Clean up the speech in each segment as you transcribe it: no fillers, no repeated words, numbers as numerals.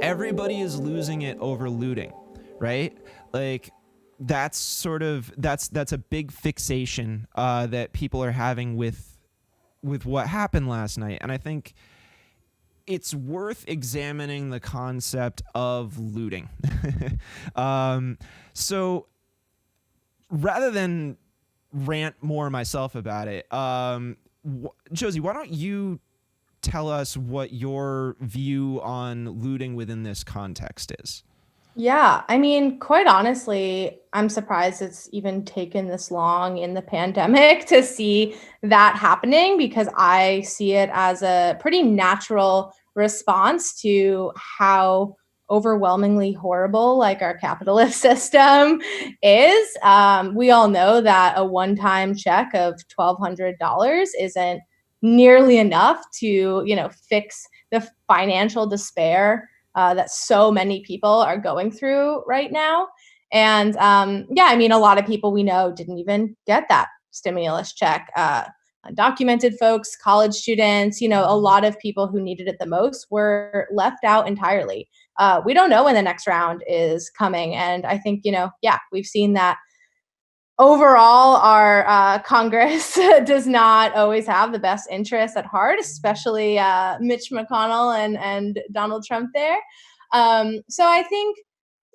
everybody is losing it over looting, right? Like that's a big fixation that people are having with what happened last night. And I think it's worth examining the concept of looting. So rather than rant more myself about it, Josie, why don't you tell us what your view on looting within this context is? Yeah, I mean, quite honestly, I'm surprised it's even taken this long in the pandemic to see that happening because I see it as a pretty natural response to how overwhelmingly horrible like our capitalist system is. We all know that a one-time check of $1,200 isn't nearly enough to, fix the financial despair that so many people are going through right now. And yeah, I mean, a lot of people we know didn't even get that stimulus check. Undocumented folks, college students, a lot of people who needed it the most were left out entirely. We don't know when the next round is coming. And I think, yeah, we've seen that overall, our Congress does not always have the best interests at heart, especially Mitch McConnell and Donald Trump there. So I think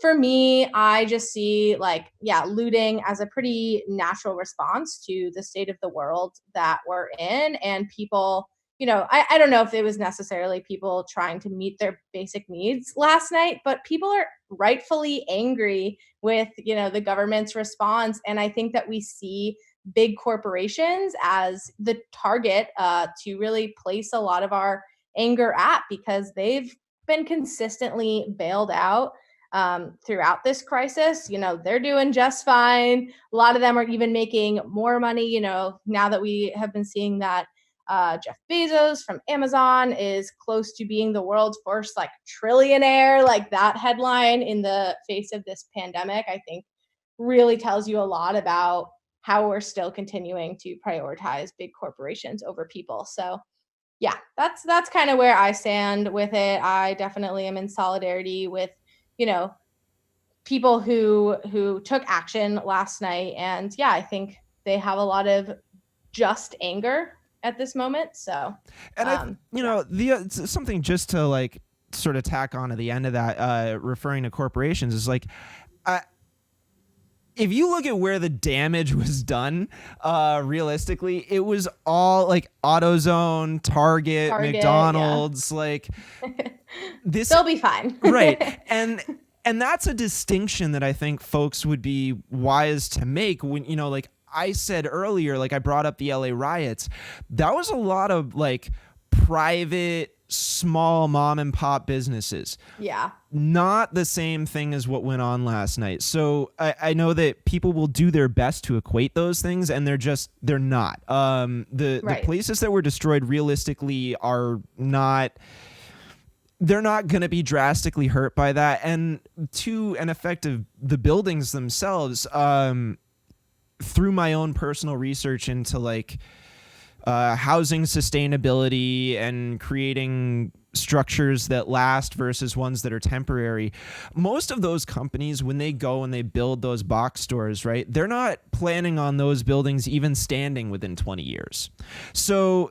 for me, I just see like, yeah, looting as a pretty natural response to the state of the world that we're in. And people, I don't know if it was necessarily people trying to meet their basic needs last night, but people are rightfully angry with, the government's response. And I think that we see big corporations as the target to really place a lot of our anger at because they've been consistently bailed out throughout this crisis. They're doing just fine. A lot of them are even making more money, now that we have been seeing that Jeff Bezos from Amazon is close to being the world's first like trillionaire. Like that headline in the face of this pandemic, I think really tells you a lot about how we're still continuing to prioritize big corporations over people. So yeah, that's kind of where I stand with it. I definitely am in solidarity with, you know, people who took action last night. And yeah, I think they have a lot of just anger at this moment. So And yeah. something just to like sort of tack on to the end of that, referring to corporations is like, I, if you look at where the damage was done, realistically, it was all like AutoZone, Target, Target, yeah. McDonald's, like this, They'll be fine. right? And that's a distinction that I think folks would be wise to make when, like I said earlier, like I brought up the LA riots. That was a lot of like private, small mom and pop businesses. Yeah. Not the same thing as what went on last night. So I know that people will do their best to equate those things, and they're not. The Right. places that were destroyed realistically are not. They're not going to be drastically hurt by that. And to an effect of the buildings themselves, through my own personal research into like housing sustainability and creating structures that last versus ones that are temporary. Most of those companies, when they go and they build those box stores, right, they're not planning on those buildings even standing within 20 years. So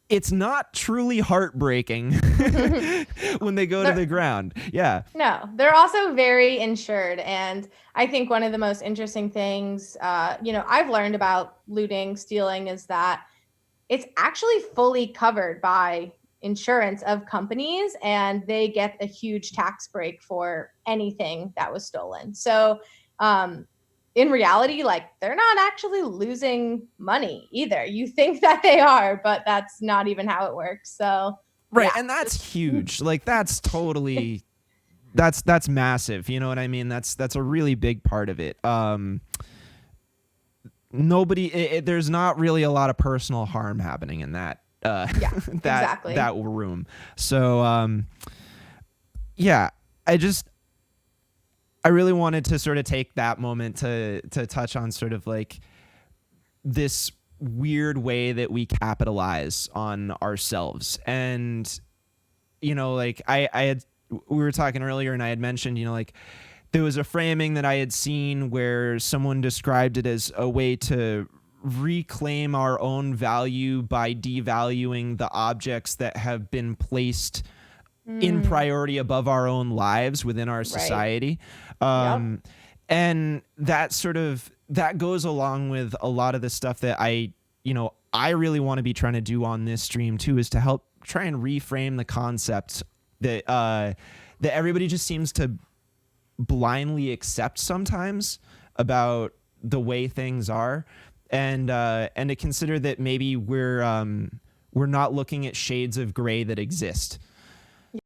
it's not truly heartbreaking when they go to the ground. Yeah. No, they're also very insured. And I think one of the most interesting things, I've learned about looting, stealing is that it's actually fully covered by insurance of companies and they get a huge tax break for anything that was stolen. So, in reality, like they're not actually losing money either. You think that they are, but that's not even how it works. So, Right. yeah, And that's just huge. Like that's massive. You know what I mean? That's a really big part of it. There's not really a lot of personal harm happening in that yeah, exactly. that room. So yeah, I really wanted to sort of take that moment to touch on sort of like this weird way that we capitalize on ourselves. And like I had we were talking earlier, and I had mentioned, like there was a framing that I had seen where someone described it as a way to reclaim our own value by devaluing the objects that have been placed in Mm, priority above our own lives within our right. society. Yep. And that goes along with a lot of the stuff that I really want to be trying to do on this stream too, is to help try and reframe the concept that everybody just seems to blindly accept sometimes about the way things are, and to consider that maybe we're not looking at shades of gray that exist.